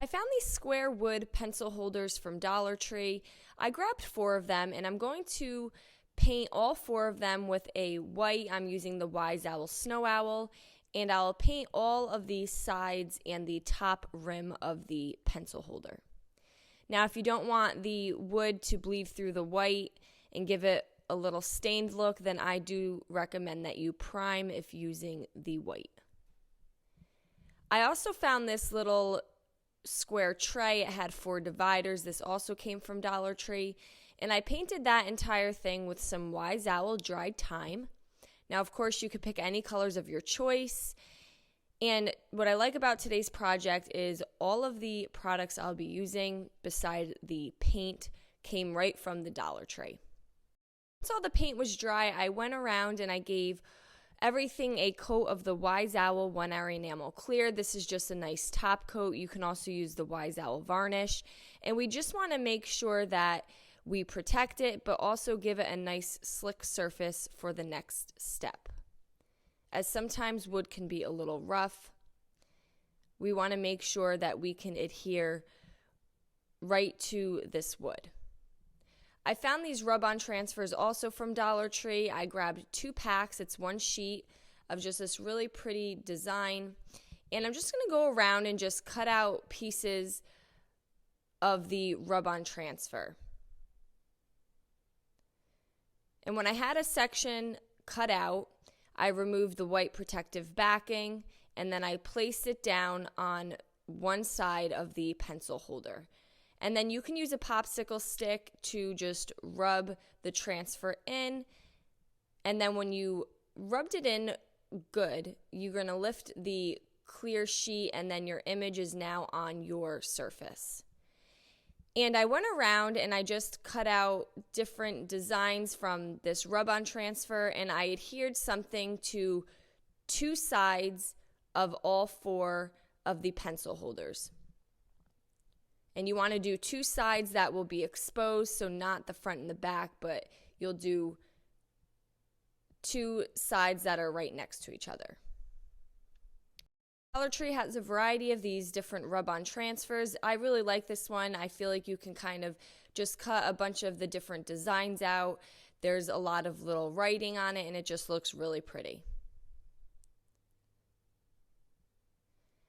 I found these square wood pencil holders from Dollar Tree. I grabbed 4 of them, and I'm going to paint all 4 of them with a white. I'm using the Wise Owl Snow Owl, and I'll paint all of the sides and the top rim of the pencil holder. Now, if you don't want the wood to bleed through the white and give it a little stained look, then I do recommend that you prime if using the white. I also found this little square tray. It had 4 dividers. This also came from Dollar Tree. And I painted that entire thing with some Wise Owl dried thyme. Now, of course, you could pick any colors of your choice. And what I like about today's project is all of the products I'll be using beside the paint came right from the Dollar Tree. Once all the paint was dry, I went around and I gave everything a coat of the Wise Owl 1-hour enamel clear. This is just a nice top coat. You can also use the Wise Owl varnish. And we just want to make sure that we protect it, but also give it a nice slick surface for the next step. As sometimes wood can be a little rough, we want to make sure that we can adhere right to this wood. I found these rub-on transfers also from Dollar Tree. I grabbed 2 packs. It's 1 sheet of just this really pretty design. And I'm just going to go around and just cut out pieces of the rub-on transfer. And when I had a section cut out, I removed the white protective backing, and then I placed it down on one side of the pencil holder. And then you can use a popsicle stick to just rub the transfer in. And then when you rubbed it in good, you're going to lift the clear sheet, and then your image is now on your surface. And I went around and I just cut out different designs from this rub-on transfer, and I adhered something to 2 sides of all 4 of the pencil holders. And you want to do 2 sides that will be exposed, so not the front and the back, but you'll do 2 sides that are right next to each other. Dollar Tree has a variety of these different rub-on transfers. I really like this one. I feel like you can kind of just cut a bunch of the different designs out. There's a lot of little writing on it, and it just looks really pretty.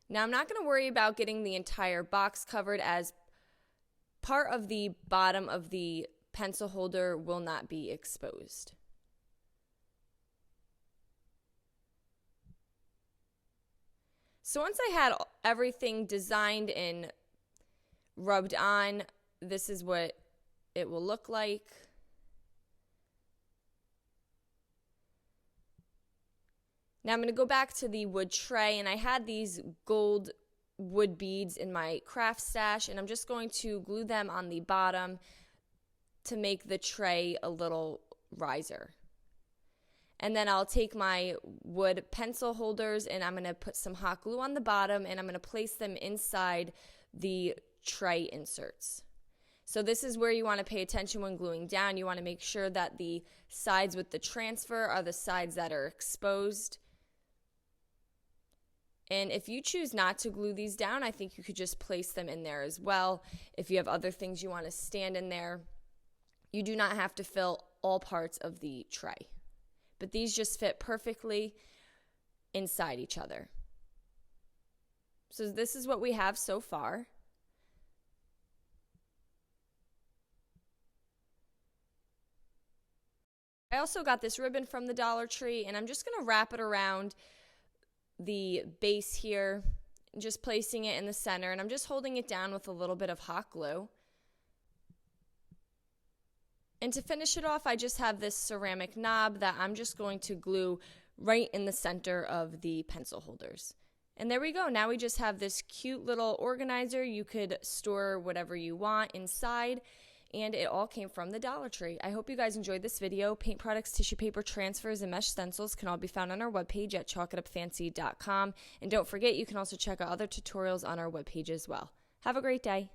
Now, I'm not going to worry about getting the entire box covered, as part of the bottom of the pencil holder will not be exposed. So once I had everything designed and rubbed on, this is what it will look like. Now I'm going to go back to the wood tray, and I had these gold wood beads in my craft stash, and I'm just going to glue them on the bottom to make the tray a little riser. And then I'll take my wood pencil holders, and I'm going to put some hot glue on the bottom, and I'm going to place them inside the tray inserts. So this is where you want to pay attention when gluing down. You want to make sure that the sides with the transfer are the sides that are exposed. And if you choose not to glue these down, I think you could just place them in there as well. If you have other things you want to stand in there, you do not have to fill all parts of the tray. But these just fit perfectly inside each other. So this is what we have so far. I also got this ribbon from the Dollar Tree, and I'm just going to wrap it around the base here, just placing it in the center, and I'm just holding it down with a little bit of hot glue. And to finish it off, I just have this ceramic knob that I'm just going to glue right in the center of the pencil holders. And there we go. Now we just have this cute little organizer. You could store whatever you want inside, and it all came from the Dollar Tree. I hope you guys enjoyed this video. Paint products, tissue paper transfers, and mesh stencils can all be found on our webpage at chalkitupfancy.com. And don't forget, you can also check out other tutorials on our webpage as well. Have a great day.